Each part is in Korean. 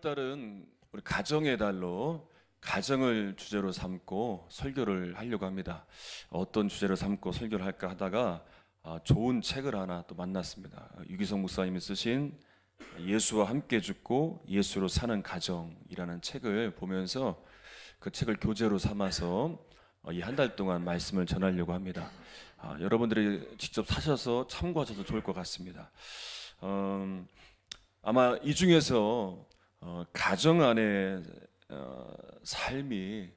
달은 우리 가정의 달로 가정을 주제로 삼고 설교를 하려고 합니다. 어떤 주제로 삼고 설교를 할까 하다가 좋은 책을 하나 또 만났습니다. 유기성 목사님이 쓰신 예수와 함께 죽고 예수로 사는 가정이라는 책을 보면서 그 책을 교재로 삼아서 이 한 달 동안 말씀을 전하려고 합니다. 여러분들이 직접 사셔서 참고하셔도 좋을 것 같습니다. 아마 이 중에서 가정 안에 삶이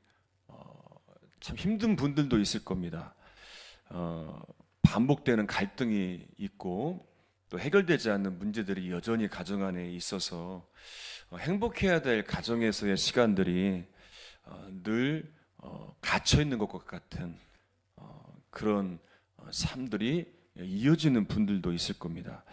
참 힘든 분들도 있을 겁니다. 반복되는 갈등이 있고 또 해결되지 않는 문제들이 여전히 가정 안에 있어서 행복해야 될 가정에서의 시간들이 늘 갇혀 있는 것과 같은 그런 삶들이 이어지는 분들도 있을 겁니다.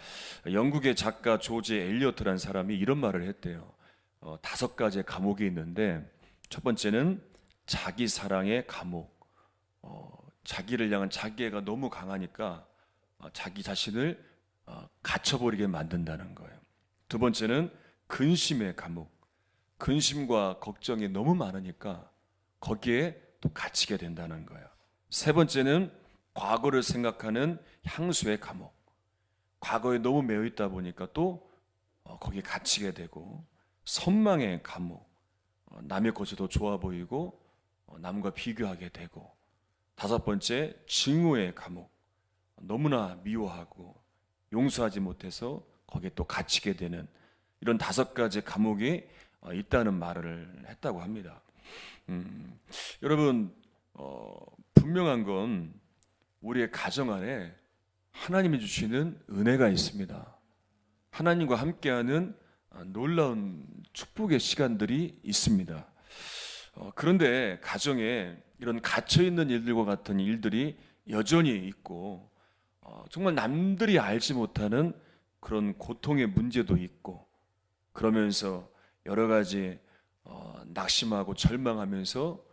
영국의 작가 조지 엘리어트라는 사람이 이런 말을 했대요. 5가지의 감옥이 있는데 첫 번째는 자기 사랑의 감옥. 자기를 향한 자기애가 너무 강하니까 자기 자신을 갇혀버리게 만든다는 거예요. 두 번째는 근심의 감옥. 근심과 걱정이 너무 많으니까 거기에 또 갇히게 된다는 거예요. 세 번째는 과거를 생각하는 향수의 감옥. 과거에 너무 매여 있다 보니까 또 거기에 갇히게 되고, 선망의 감옥. 남의 것이 더 좋아 보이고 남과 비교하게 되고, 다섯 번째 증오의 감옥. 너무나 미워하고 용서하지 못해서 거기에 또 갇히게 되는 이런 5가지 감옥이 있다는 말을 했다고 합니다. 여러분, 분명한 건 우리의 가정 안에 하나님이 주시는 은혜가 있습니다. 하나님과 함께하는 놀라운 축복의 시간들이 있습니다. 그런데 가정에 이런 갇혀있는 일들과 같은 일들이 여전히 있고, 정말 남들이 알지 못하는 그런 고통의 문제도 있고, 그러면서 여러 가지 낙심하고 절망하면서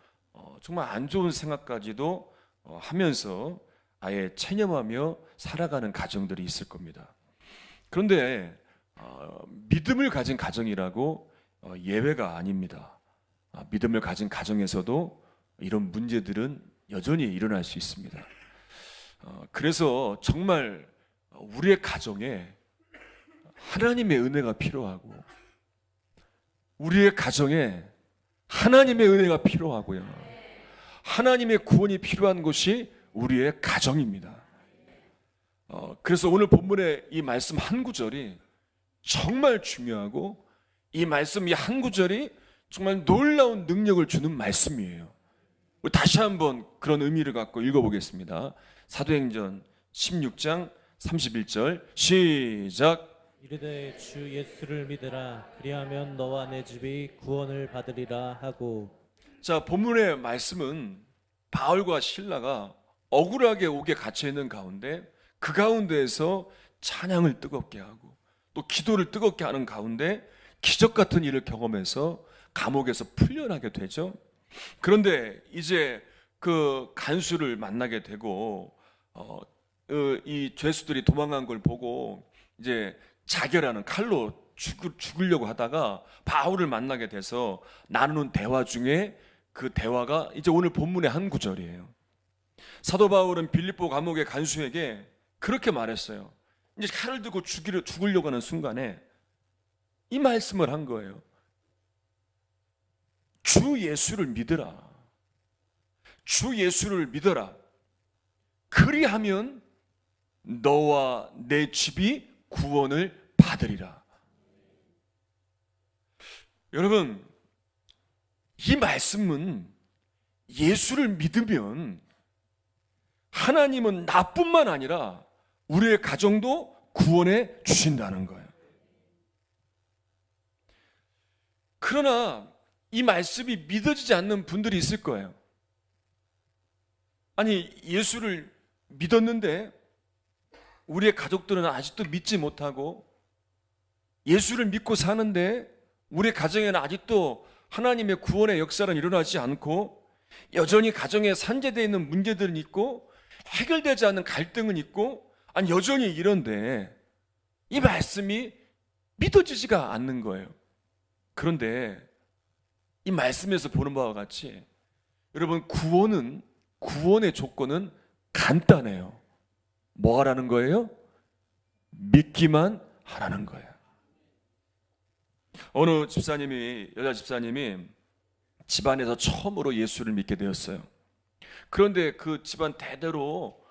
정말 안 좋은 생각까지도 하면서 아예 체념하며 살아가는 가정들이 있을 겁니다. 그런데 믿음을 가진 가정이라고 예외가 아닙니다. 믿음을 가진 가정에서도 이런 문제들은 여전히 일어날 수 있습니다. 그래서 정말 우리의 가정에 하나님의 은혜가 필요하고, 우리의 가정에 하나님의 은혜가 필요하고요, 하나님의 구원이 필요한 곳이 우리의 가정입니다. 그래서 오늘 본문의 이 말씀 한 구절이 정말 중요하고, 이 말씀 이 한 구절이 정말 놀라운 능력을 주는 말씀이에요. 우리 다시 한번 그런 의미를 갖고 읽어보겠습니다. 사도행전 16장 31절 시작. 이르되 주 예수를 믿으라. 그리하면 너와 내 집이 구원을 받으리라 하고. 자, 본문의 말씀은 바울과 실라가 억울하게 옥에 갇혀 있는 가운데, 그 가운데에서 찬양을 뜨겁게 하고 또 기도를 뜨겁게 하는 가운데 기적 같은 일을 경험해서 감옥에서 풀려나게 되죠. 그런데 이제 그 간수를 만나게 되고 이 죄수들이 도망간 걸 보고 이제 자결하는 칼로 죽으려고 하다가 바울을 만나게 돼서 나누는 대화 중에 그 대화가 이제 오늘 본문의 한 구절이에요. 사도 바울은 빌립보 감옥의 간수에게 그렇게 말했어요. 이제 칼을 들고 죽으려고 하는 순간에 이 말씀을 한 거예요. 주 예수를 믿으라. 주 예수를 믿어라. 그리하면 너와 내 집이 구원을 받으리라. 여러분, 이 말씀은 예수를 믿으면 하나님은 나뿐만 아니라 우리의 가정도 구원해 주신다는 거예요. 그러나 이 말씀이 믿어지지 않는 분들이 있을 거예요. 아니, 예수를 믿었는데 우리의 가족들은 아직도 믿지 못하고, 예수를 믿고 사는데 우리의 가정에는 아직도 하나님의 구원의 역사는 일어나지 않고, 여전히 가정에 산재되어 있는 문제들은 있고, 해결되지 않는 갈등은 있고, 아니 여전히 이런데 이 말씀이 믿어지지가 않는 거예요. 그런데 이 말씀에서 보는 바와 같이 여러분, 구원의 조건은 간단해요. 뭐 하라는 거예요? 믿기만 하라는 거예요. 어느 여자 집사님이 집안에서 처음으로 예수를 믿게 되었어요. 그런데 그 집안 대대로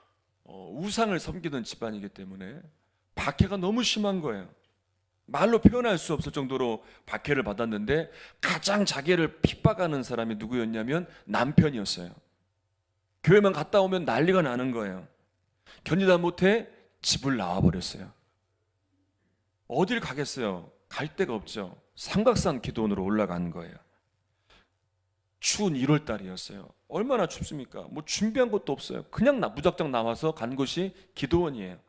우상을 섬기던 집안이기 때문에 박해가 너무 심한 거예요. 말로 표현할 수 없을 정도로 박해를 받았는데 가장 자기를 핍박하는 사람이 누구였냐면 남편이었어요. 교회만 갔다 오면 난리가 나는 거예요. 견디다 못해 집을 나와버렸어요. 어딜 가겠어요? 갈 데가 없죠. 삼각산 기도원으로 올라간 거예요. 추운 1월 달이었어요. 얼마나 춥습니까? 뭐 준비한 것도 없어요. 그냥 무작정 나와서 간 곳이 기도원이에요.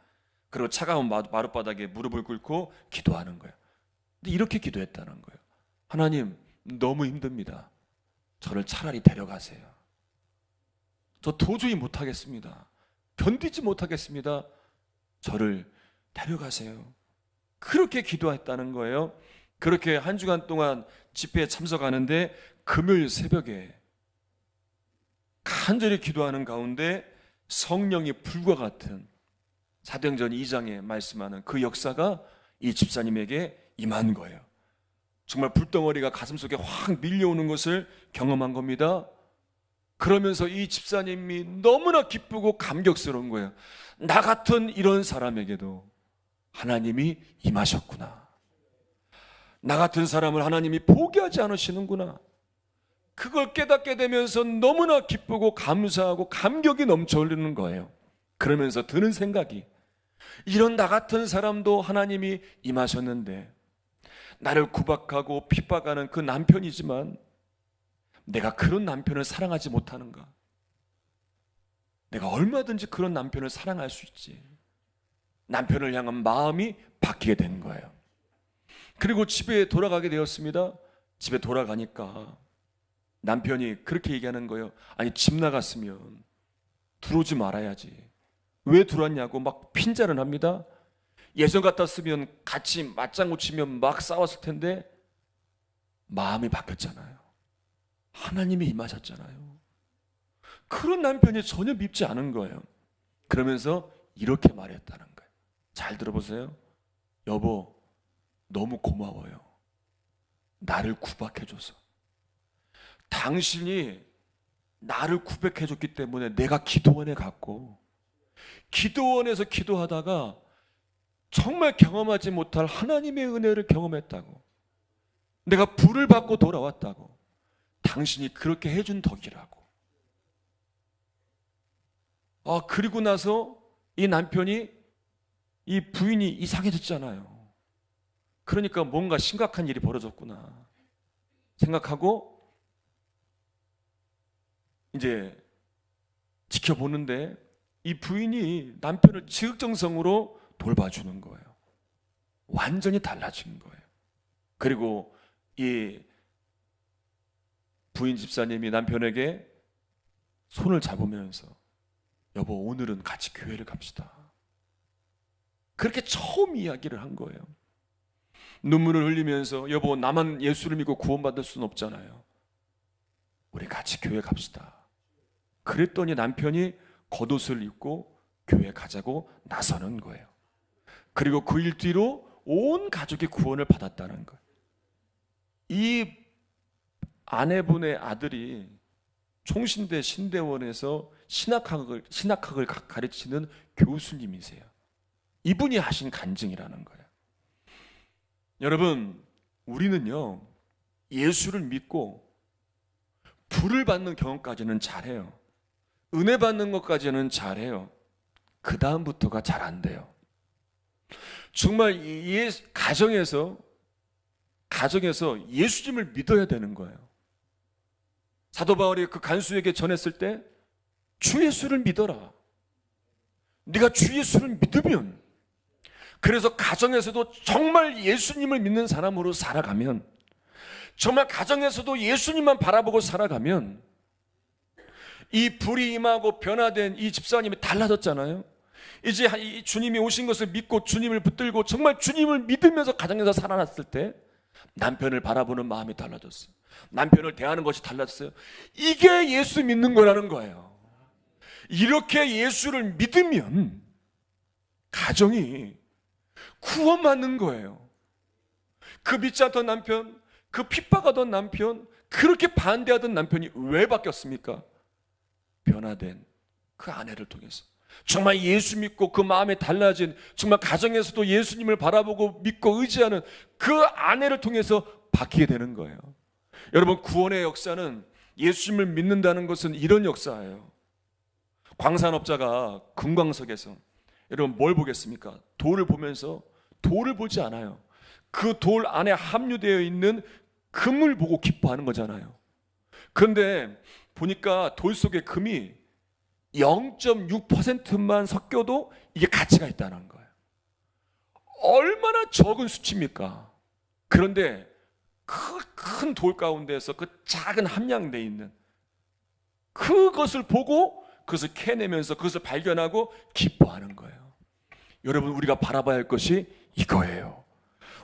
그리고 차가운 마룻바닥에 무릎을 꿇고 기도하는 거예요. 근데 이렇게 기도했다는 거예요. 하나님, 너무 힘듭니다. 저를 차라리 데려가세요. 저 도저히 못하겠습니다. 견디지 못하겠습니다. 저를 데려가세요. 그렇게 기도했다는 거예요. 그렇게 한 주간 동안 집회에 참석하는데 금요일 새벽에 간절히 기도하는 가운데 성령이 불과 같은 사도행전 2장에 말씀하는 그 역사가 이 집사님에게 임한 거예요. 정말 불덩어리가 가슴속에 확 밀려오는 것을 경험한 겁니다. 그러면서 이 집사님이 너무나 기쁘고 감격스러운 거예요. 나 같은 이런 사람에게도 하나님이 임하셨구나. 나 같은 사람을 하나님이 포기하지 않으시는구나. 그걸 깨닫게 되면서 너무나 기쁘고 감사하고 감격이 넘쳐 흐르는 거예요. 그러면서 드는 생각이, 이런 나 같은 사람도 하나님이 임하셨는데 나를 구박하고 핍박하는 그 남편이지만 내가 그런 남편을 사랑하지 못하는가? 내가 얼마든지 그런 남편을 사랑할 수 있지. 남편을 향한 마음이 바뀌게 된 거예요. 그리고 집에 돌아가게 되었습니다. 집에 돌아가니까 남편이 그렇게 얘기하는 거예요. 아니, 집 나갔으면 들어오지 말아야지. 왜 들어왔냐고 막 핀잔을 합니다. 예전 같았으면 같이 맞장구 치면 막 싸웠을 텐데 마음이 바뀌었잖아요. 하나님이 임하셨잖아요. 그런 남편이 전혀 밉지 않은 거예요. 그러면서 이렇게 말했다는 거예요. 잘 들어보세요. 여보, 너무 고마워요. 나를 구박해줘서. 당신이 나를 구박해줬기 때문에 내가 기도원에 갔고, 기도원에서 기도하다가 정말 경험하지 못할 하나님의 은혜를 경험했다고, 내가 불을 받고 돌아왔다고, 당신이 그렇게 해준 덕이라고. 그리고 나서 이 남편이, 이 부인이 이상해졌잖아요. 그러니까 뭔가 심각한 일이 벌어졌구나 생각하고 이제 지켜보는데 이 부인이 남편을 지극정성으로 돌봐주는 거예요. 완전히 달라진 거예요. 그리고 이 부인 집사님이 남편에게 손을 잡으면서 여보, 오늘은 같이 교회를 갑시다. 그렇게 처음 이야기를 한 거예요. 눈물을 흘리면서 여보, 나만 예수를 믿고 구원받을 수는 없잖아요. 우리 같이 교회 갑시다. 그랬더니 남편이 겉옷을 입고 교회 가자고 나서는 거예요. 그리고 그 일 뒤로 온 가족이 구원을 받았다는 거예요. 이 아내분의 아들이 총신대 신대원에서 신학학을 가르치는 교수님이세요. 이분이 하신 간증이라는 거예요. 여러분, 우리는요, 예수를 믿고 불을 받는 경험까지는 잘해요. 은혜 받는 것까지는 잘해요. 그 다음부터가 잘 안 돼요. 정말 이 가정에서 예수님을 믿어야 되는 거예요. 사도 바울이 그 간수에게 전했을 때 주 예수를 믿어라. 네가 주 예수를 믿으면, 그래서 가정에서도 정말 예수님을 믿는 사람으로 살아가면, 정말 가정에서도 예수님만 바라보고 살아가면 이 불이 임하고 변화된 이 집사님이 달라졌잖아요. 이제 이 주님이 오신 것을 믿고 주님을 붙들고 정말 주님을 믿으면서 가정에서 살아났을 때 남편을 바라보는 마음이 달라졌어요. 남편을 대하는 것이 달랐어요. 이게 예수 믿는 거라는 거예요. 이렇게 예수를 믿으면 가정이 구원받는 거예요. 그 믿지 않던 남편, 그 핍박하던 남편, 그렇게 반대하던 남편이 왜 바뀌었습니까? 변화된 그 아내를 통해서. 정말 예수 믿고 그 마음에 달라진, 정말 가정에서도 예수님을 바라보고 믿고 의지하는 그 아내를 통해서 바뀌게 되는 거예요. 여러분, 구원의 역사는, 예수님을 믿는다는 것은 이런 역사예요. 광산업자가 금광석에서 여러분 뭘 보겠습니까? 돌을 보면서 돌을 보지 않아요. 그 돌 안에 함유되어 있는 금을 보고 기뻐하는 거잖아요. 그런데 보니까 돌 속에 금이 0.6%만 섞여도 이게 가치가 있다는 거예요. 얼마나 적은 수치입니까? 그런데 그 큰 돌 가운데서 그 작은 함량되어 있는 그것을 보고 그것을 캐내면서 그것을 발견하고 기뻐하는 거예요. 여러분, 우리가 바라봐야 할 것이 이거예요.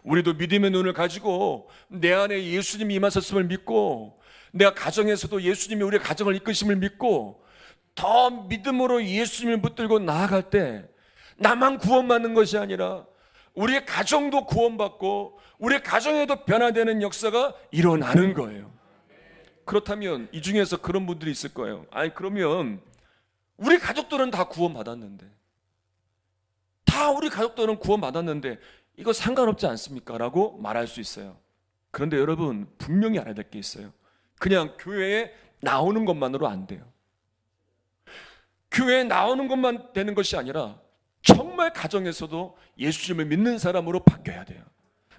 우리도 믿음의 눈을 가지고 내 안에 예수님이 임하셨음을 믿고, 내가 가정에서도 예수님이 우리의 가정을 이끄심을 믿고 더 믿음으로 예수님을 붙들고 나아갈 때 나만 구원받는 것이 아니라 우리의 가정도 구원받고 우리의 가정에도 변화되는 역사가 일어나는 거예요. 그렇다면 이 중에서 그런 분들이 있을 거예요. 아니, 그러면 우리 가족들은 다 구원받았는데, 다 우리 가족들은 구원받았는데 이거 상관없지 않습니까? 라고 말할 수 있어요. 그런데 여러분, 분명히 알아야 될 게 있어요. 그냥 교회에 나오는 것만으로 안 돼요. 교회에 나오는 것만 되는 것이 아니라 정말 가정에서도 예수님을 믿는 사람으로 바뀌어야 돼요.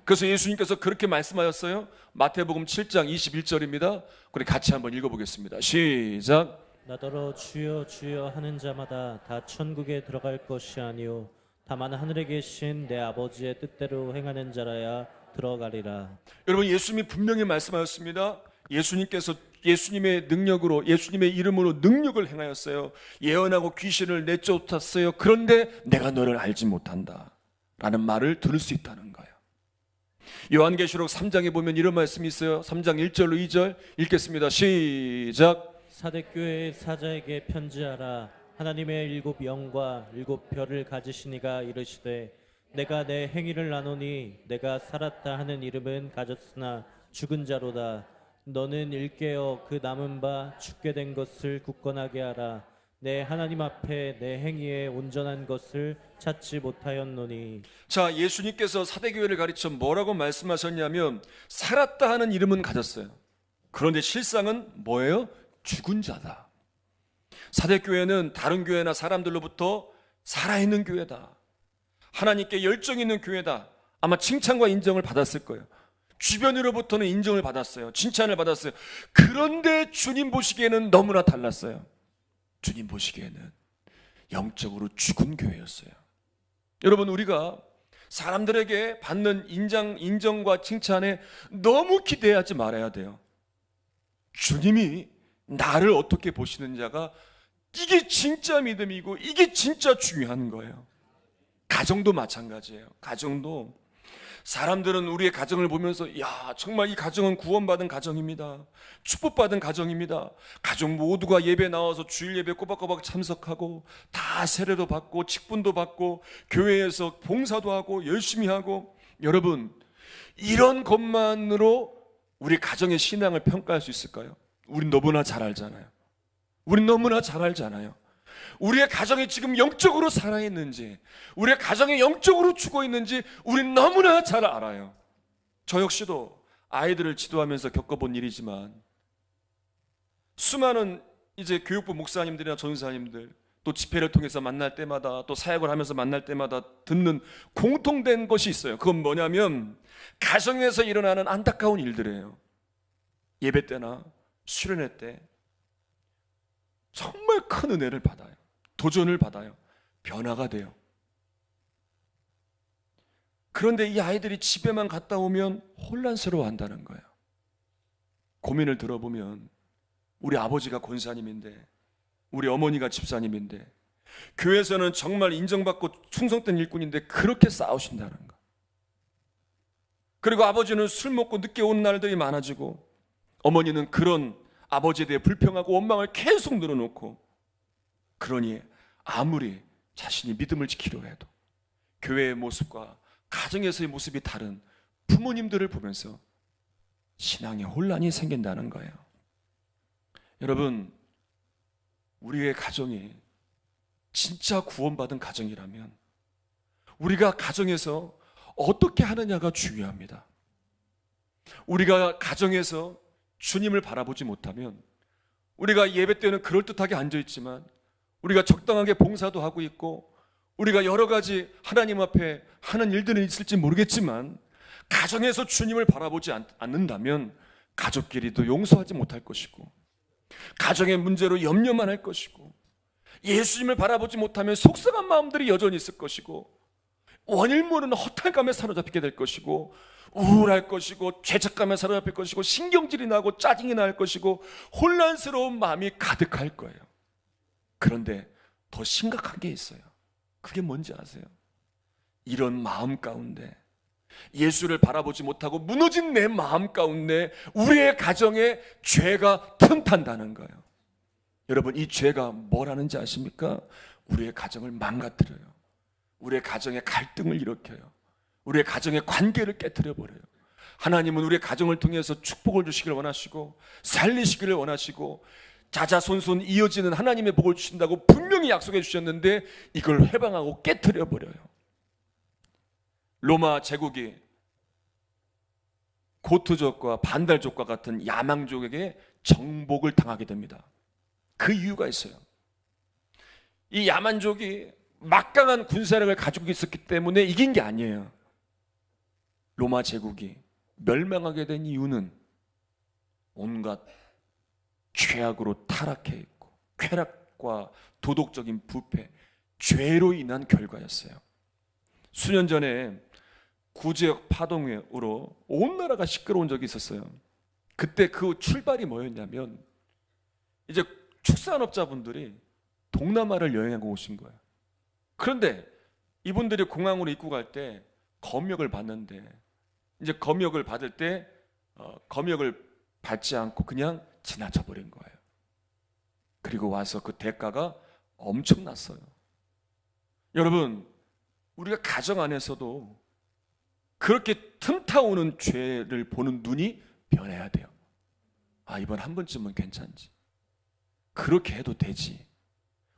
그래서 예수님께서 그렇게 말씀하셨어요. 마태복음 7장 21절입니다. 우리 같이 한번 읽어보겠습니다. 시작. 나더러 주여 주여 하는 자마다 다 천국에 들어갈 것이 아니요 다만 하늘에 계신 내 아버지의 뜻대로 행하는 자라야 들어가리라. 여러분, 예수님이 분명히 말씀하셨습니다. 예수님께서 예수님의 능력으로, 예수님의 이름으로 능력을 행하였어요. 예언하고 귀신을 내쫓았어요. 그런데 내가 너를 알지 못한다 라는 말을 들을 수 있다는 거예요. 요한계시록 3장에 보면 이런 말씀이 있어요. 3장 1절로 2절 읽겠습니다. 시작. 사대교회의 사자에게 편지하라. 하나님의 일곱 영과 일곱 별을 가지신 이가 이르시되 내가 내 행위를 아노니 내가 살았다 하는 이름은 가졌으나 죽은 자로다. 너는 일깨어 그 남은 바 죽게 된 것을 굳건하게 하라. 내 하나님 앞에 내 행위에 온전한 것을 찾지 못하였노니. 자, 예수님께서 사대교회를 가르쳐 뭐라고 말씀하셨냐면 살았다 하는 이름은 가졌어요. 그런데 실상은 뭐예요? 죽은 자다. 사대교회는 다른 교회나 사람들로부터 살아있는 교회다, 하나님께 열정 있는 교회다, 아마 칭찬과 인정을 받았을 거예요. 주변으로부터는 인정을 받았어요. 칭찬을 받았어요. 그런데 주님 보시기에는 너무나 달랐어요. 주님 보시기에는 영적으로 죽은 교회였어요. 여러분, 우리가 사람들에게 받는 인정과 칭찬에 너무 기대하지 말아야 돼요. 주님이 나를 어떻게 보시는지가 이게 진짜 믿음이고 이게 진짜 중요한 거예요. 가정도 마찬가지예요. 가정도 사람들은 우리의 가정을 보면서 야, 정말 이 가정은 구원받은 가정입니다, 축복받은 가정입니다, 가족 모두가 예배 나와서 주일 예배 꼬박꼬박 참석하고 다 세례도 받고 직분도 받고 교회에서 봉사도 하고 열심히 하고. 여러분, 이런 것만으로 우리 가정의 신앙을 평가할 수 있을까요? 우린 너무나 잘 알잖아요. 우린 너무나 잘 알잖아요. 우리의 가정이 지금 영적으로 살아있는지, 우리의 가정이 영적으로 죽어있는지 우린 너무나 잘 알아요. 저 역시도 아이들을 지도하면서 겪어본 일이지만 수많은 이제 교육부 목사님들이나 전사님들, 또 집회를 통해서 만날 때마다, 또 사역을 하면서 만날 때마다 듣는 공통된 것이 있어요. 그건 뭐냐면 가정에서 일어나는 안타까운 일들이에요. 예배 때나 수련회 때 정말 큰 은혜를 받아요. 도전을 받아요. 변화가 돼요. 그런데 이 아이들이 집에만 갔다 오면 혼란스러워 한다는 거예요. 고민을 들어보면 우리 아버지가 권사님인데, 우리 어머니가 집사님인데, 교회에서는 정말 인정받고 충성된 일꾼인데 그렇게 싸우신다는 거. 그리고 아버지는 술 먹고 늦게 오는 날들이 많아지고, 어머니는 그런 아버지에 대해 불평하고 원망을 계속 늘어놓고, 그러니 아무리 자신이 믿음을 지키려 해도 교회의 모습과 가정에서의 모습이 다른 부모님들을 보면서 신앙에 혼란이 생긴다는 거예요. 여러분, 우리의 가정이 진짜 구원받은 가정이라면 우리가 가정에서 어떻게 하느냐가 중요합니다. 우리가 가정에서 주님을 바라보지 못하면, 우리가 예배 때는 그럴듯하게 앉아있지만 우리가 적당하게 봉사도 하고 있고 우리가 여러 가지 하나님 앞에 하는 일들은 있을지 모르겠지만, 가정에서 주님을 바라보지 않는다면 가족끼리도 용서하지 못할 것이고, 가정의 문제로 염려만 할 것이고, 예수님을 바라보지 못하면 속상한 마음들이 여전히 있을 것이고, 원인 모르는 허탈감에 사로잡히게 될 것이고, 우울할 것이고, 죄책감에 사로잡힐 것이고, 신경질이 나고 짜증이 날 것이고, 혼란스러운 마음이 가득할 거예요. 그런데 더 심각한 게 있어요. 그게 뭔지 아세요? 이런 마음 가운데, 예수를 바라보지 못하고 무너진 내 마음 가운데 우리의 가정에 죄가 틈탄다는 거예요. 여러분, 이 죄가 뭘 하는지 아십니까? 우리의 가정을 망가뜨려요. 우리의 가정에 갈등을 일으켜요. 우리의 가정의 관계를 깨뜨려 버려요. 하나님은 우리의 가정을 통해서 축복을 주시기를 원하시고 살리시기를 원하시고 자자손손 이어지는 하나님의 복을 주신다고 분명히 약속해 주셨는데, 이걸 해방하고 깨뜨려 버려요. 로마 제국이 고트족과 반달족과 같은 야망족에게 정복을 당하게 됩니다. 그 이유가 있어요. 이 야만족이 막강한 군사력을 가지고 있었기 때문에 이긴 게 아니에요. 로마 제국이 멸망하게 된 이유는 온갖 죄악으로 타락해 있고, 쾌락과 도덕적인 부패, 죄로 인한 결과였어요. 수년 전에 구제역 파동으로 온 나라가 시끄러운 적이 있었어요. 그때 그 출발이 뭐였냐면, 이제 축산업자분들이 동남아를 여행하고 오신 거예요. 그런데 이분들이 공항으로 입국할 때 검역을 받는데, 이제 검역을 받을 때 검역을 받지 않고 그냥 지나쳐 버린 거예요. 그리고 와서 그 대가가 엄청났어요. 여러분, 우리가 가정 안에서도 그렇게 틈타오는 죄를 보는 눈이 변해야 돼요. 아, 이번 한 번쯤은 괜찮지, 그렇게 해도 되지.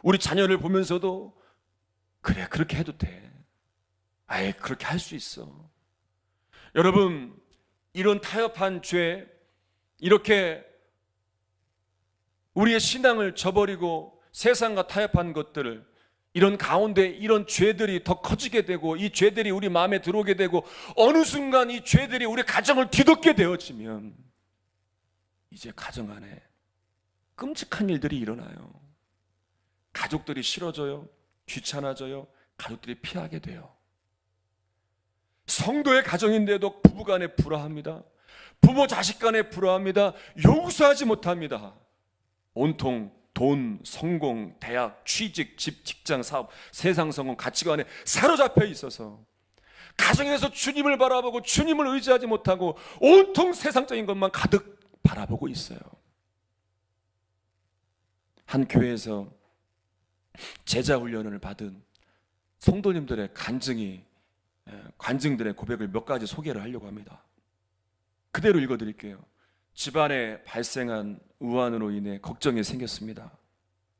우리 자녀를 보면서도 그래, 그렇게 해도 돼. 아예 그렇게 할 수 있어. 여러분, 이런 타협한 죄, 이렇게 우리의 신앙을 저버리고 세상과 타협한 것들을, 이런 가운데 이런 죄들이 더 커지게 되고, 이 죄들이 우리 마음에 들어오게 되고, 어느 순간 이 죄들이 우리 가정을 뒤덮게 되어지면 이제 가정 안에 끔찍한 일들이 일어나요. 가족들이 싫어져요. 귀찮아져요. 가족들이 피하게 돼요. 성도의 가정인데도 부부간에 불화합니다. 부모 자식 간에 불화합니다. 용서하지 못합니다. 온통 돈, 성공, 대학, 취직, 집, 직장, 사업, 세상 성공, 가치관에 사로잡혀 있어서 가정에서 주님을 바라보고 주님을 의지하지 못하고 온통 세상적인 것만 가득 바라보고 있어요. 한 교회에서 제자 훈련을 받은 성도님들의 간증들의 고백을 몇 가지 소개를 하려고 합니다. 그대로 읽어드릴게요. 집안에 발생한 우환으로 인해 걱정이 생겼습니다.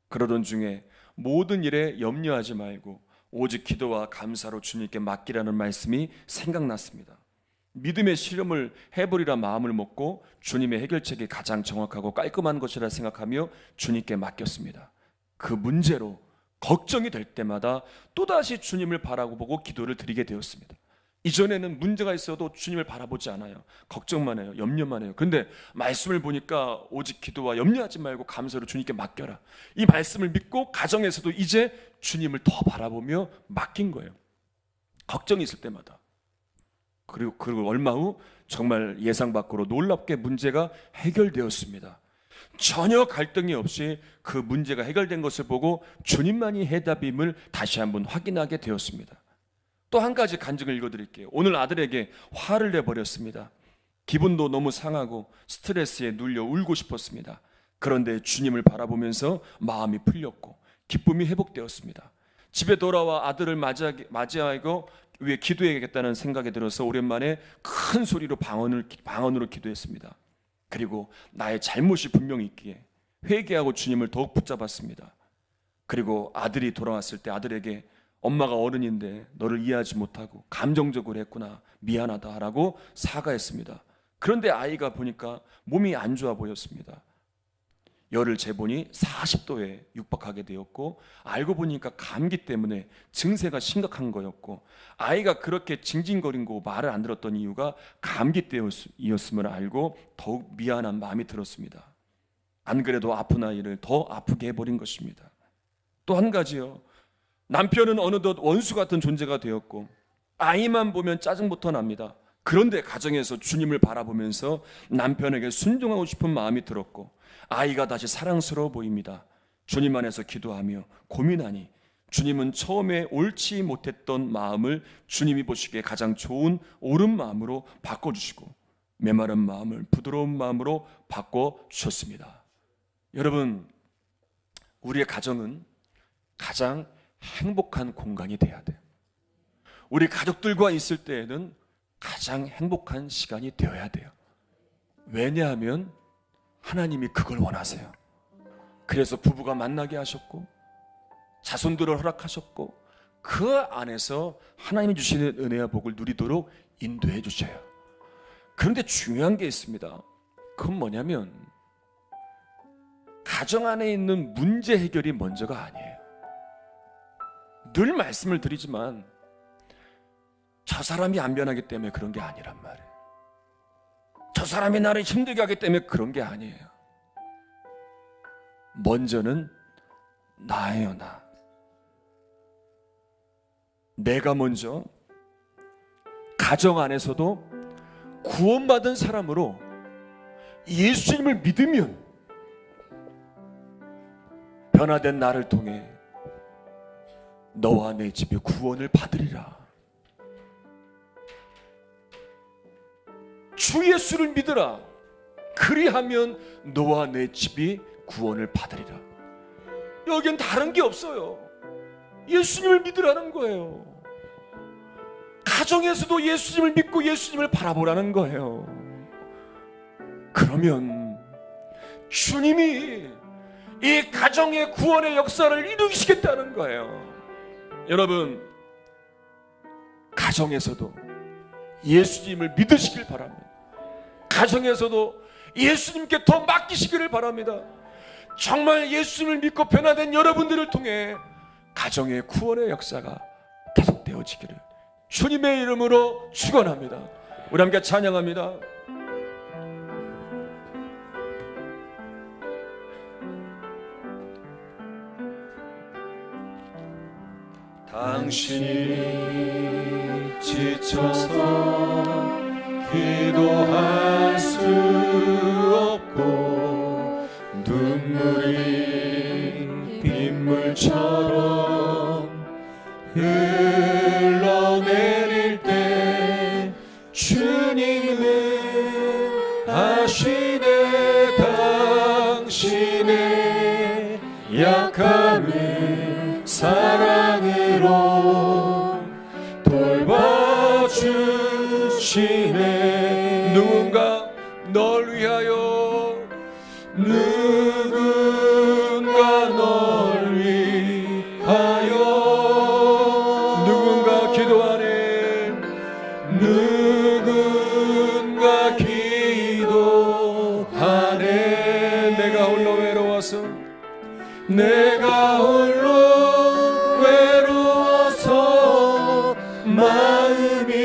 그러던 중에 모든 일에 염려하지 말고 오직 기도와 감사로 주님께 맡기라는 말씀이 생각났습니다. 믿음의 실험을 해보리라 마음을 먹고 주님의 해결책이 가장 정확하고 깔끔한 것이라 생각하며 주님께 맡겼습니다. 그 문제로 걱정이 될 때마다 또다시 주님을 바라보고 기도를 드리게 되었습니다. 이전에는 문제가 있어도 주님을 바라보지 않아요. 걱정만 해요. 염려만 해요. 그런데 말씀을 보니까 오직 기도와 염려하지 말고 감사로 주님께 맡겨라, 이 말씀을 믿고 가정에서도 이제 주님을 더 바라보며 맡긴 거예요. 걱정이 있을 때마다. 그리고 얼마 후 정말 예상 밖으로 놀랍게 문제가 해결되었습니다. 전혀 갈등이 없이 그 문제가 해결된 것을 보고 주님만이 해답임을 다시 한번 확인하게 되었습니다. 또 한 가지 간증을 읽어드릴게요. 오늘 아들에게 화를 내버렸습니다. 기분도 너무 상하고 스트레스에 눌려 울고 싶었습니다. 그런데 주님을 바라보면서 마음이 풀렸고 기쁨이 회복되었습니다. 집에 돌아와 아들을 맞이하고 위해 기도해야겠다는 생각이 들어서 오랜만에 큰 소리로 방언으로 기도했습니다. 그리고 나의 잘못이 분명히 있기에 회개하고 주님을 더욱 붙잡았습니다. 그리고 아들이 돌아왔을 때 아들에게 엄마가 어른인데 너를 이해하지 못하고 감정적으로 했구나, 미안하다라고 사과했습니다. 그런데 아이가 보니까 몸이 안 좋아 보였습니다. 열을 재보니 40도에 육박하게 되었고, 알고 보니까 감기 때문에 증세가 심각한 거였고, 아이가 그렇게 징징거리고 말을 안 들었던 이유가 감기 때문이었음을 알고 더욱 미안한 마음이 들었습니다. 안 그래도 아픈 아이를 더 아프게 해버린 것입니다. 또 한 가지요, 남편은 어느덧 원수 같은 존재가 되었고 아이만 보면 짜증부터 납니다. 그런데 가정에서 주님을 바라보면서 남편에게 순종하고 싶은 마음이 들었고 아이가 다시 사랑스러워 보입니다. 주님 안에서 기도하며 고민하니 주님은 처음에 옳지 못했던 마음을 주님이 보시기에 가장 좋은 옳은 마음으로 바꿔주시고 메마른 마음을 부드러운 마음으로 바꿔주셨습니다. 여러분, 우리의 가정은 가장 행복한 공간이 돼야 돼요. 우리 가족들과 있을 때에는 가장 행복한 시간이 되어야 돼요. 왜냐하면 하나님이 그걸 원하세요. 그래서 부부가 만나게 하셨고 자손들을 허락하셨고 그 안에서 하나님이 주시는 은혜와 복을 누리도록 인도해 주셔요. 그런데 중요한 게 있습니다. 그건 뭐냐면 가정 안에 있는 문제 해결이 먼저가 아니에요. 늘 말씀을 드리지만 저 사람이 안 변하기 때문에 그런 게 아니란 말이에요. 저 사람이 나를 힘들게 하기 때문에 그런 게 아니에요. 먼저는 나예요, 나. 내가 먼저 가정 안에서도 구원받은 사람으로 예수님을 믿으면 변화된 나를 통해 너와 내 집에 구원을 받으리라. 주 예수를 믿으라. 그리하면 너와 내 집이 구원을 받으리라. 여긴 다른 게 없어요. 예수님을 믿으라는 거예요. 가정에서도 예수님을 믿고 예수님을 바라보라는 거예요. 그러면 주님이 이 가정의 구원의 역사를 이루시겠다는 거예요. 여러분, 가정에서도 예수님을 믿으시길 바랍니다. 가정에서도 예수님께 더 맡기시기를 바랍니다. 정말 예수님을 믿고 변화된 여러분들을 통해 가정의 구원의 역사가 계속되어지기를 주님의 이름으로 축원합니다. 우리 함께 찬양합니다. 당신이 지쳐서 기도할 수 없고 눈물이 빗물처럼 흘러내릴 때 주님은 아시네. 당신의 약함을 사랑으로 돌봐주시네. 누군가 널 위하여, 누군가 널 위하여, 누군가 기도하네. 누군가 기도하네. 내가 홀로 외로워서, 내가 홀로 외로워서 마음이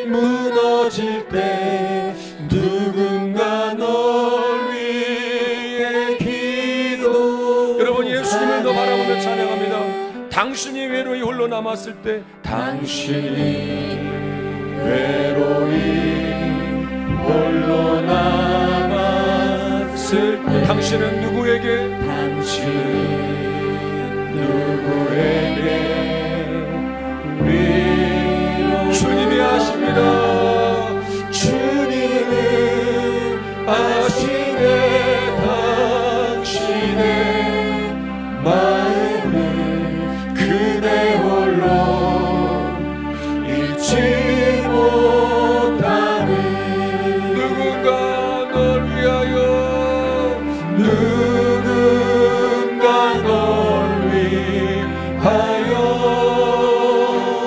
무너질 때 누군가 널 위해 기도. 여러분, 예수님을 더 바라보며 찬양합니다. 당신이 외로이 홀로 남았을 때, 당신이 외로이 홀로 남았을 때, 당신은 누구에게, 당신은 누구에게 아시네 당신의 마음을 그대 홀로 잊지 못하는 누군가 널 위하여 누군가 널 위하여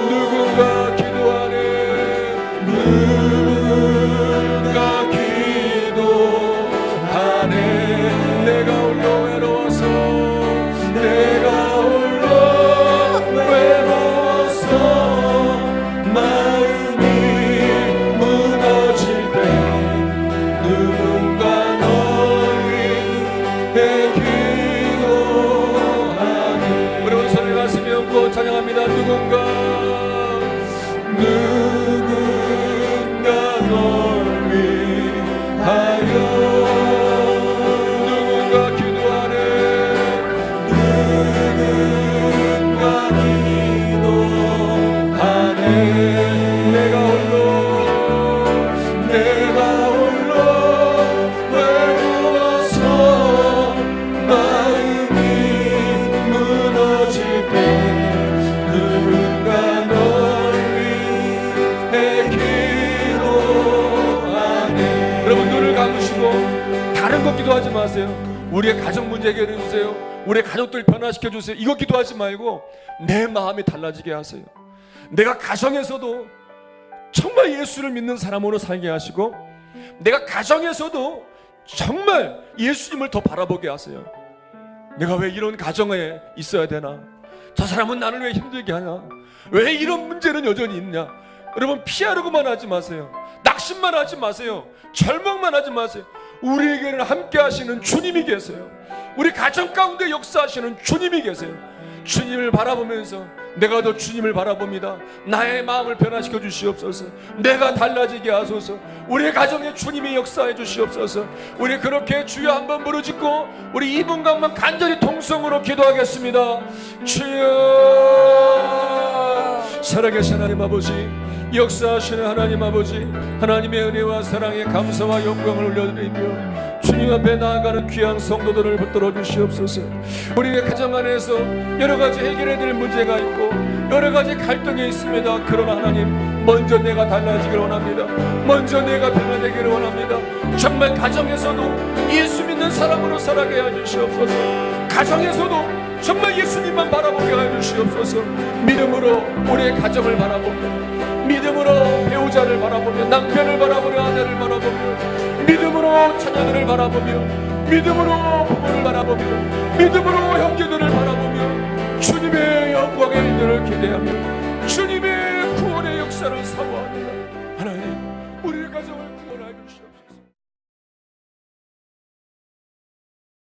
누군가 기도하네 누군가 기도하네 내가 홀로 외로워서 내가 홀로 외로워서 마음이 무너질 때 누군가 널 위해 기도하네 여러분 손을 가슴에 얹고 찬양합니다. 누군가 널 위하여 누군가 기도하네 누군가 기도하네 내가 홀로 외로워서 마음이 무너질 때 누군가 널 위해 기도하네 여러분 눈을 감으시고 다른 거 기도하지 마세요. 우리의 가정 문제 해결해 주세요. 우리의 가족들 변화시켜 주세요. 이거 기도하지 말고 내 마음이 달라지게 하세요. 내가 가정에서도 정말 예수를 믿는 사람으로 살게 하시고 내가 가정에서도 정말 예수님을 더 바라보게 하세요. 내가 왜 이런 가정에 있어야 되나? 저 사람은 나를 왜 힘들게 하냐? 왜 이런 문제는 여전히 있냐? 여러분 피하려고만 하지 마세요. 낙심만 하지 마세요. 절망만 하지 마세요. 우리에게는 함께 하시는 주님이 계세요. 우리 가정 가운데 역사하시는 주님이 계세요. 주님을 바라보면서 내가 더 주님을 바라봅니다. 나의 마음을 변화시켜 주시옵소서. 내가 달라지게 하소서. 우리 가정에 주님이 역사해 주시옵소서. 우리 그렇게 주여 한번 부르짖고 우리 2분간만 간절히 통성으로 기도하겠습니다. 주여 살아계신 하나님 아버지 역사하시는 하나님 아버지 하나님의 은혜와 사랑에 감사와 영광을 올려드리며 주님 앞에 나아가는 귀한 성도들을 붙들어 주시옵소서. 우리의 가정 안에서 여러 가지 해결해야 될 문제가 있고 여러 가지 갈등이 있습니다. 그러나 하나님 먼저 내가 달라지기를 원합니다. 먼저 내가 변화되기를 원합니다. 정말 가정에서도 예수 믿는 사람으로 살아게 해주시옵소서. 가정에서도 정말 예수님만 바라보게 해주시옵소서. 믿음으로 우리의 가정을 바라보며 믿음으로 배우자를 바라보며 남편을 바라보며 아내를 바라보며 믿음으로 자녀들을 바라보며 믿음으로 부모를 바라보며 믿음으로 형제들을 바라보며 주님의 영광의 일들을 기대하며 주님의 구원의 역사를 사모합니다. 하나님 우리의 가정을 구원하여 주시옵소서.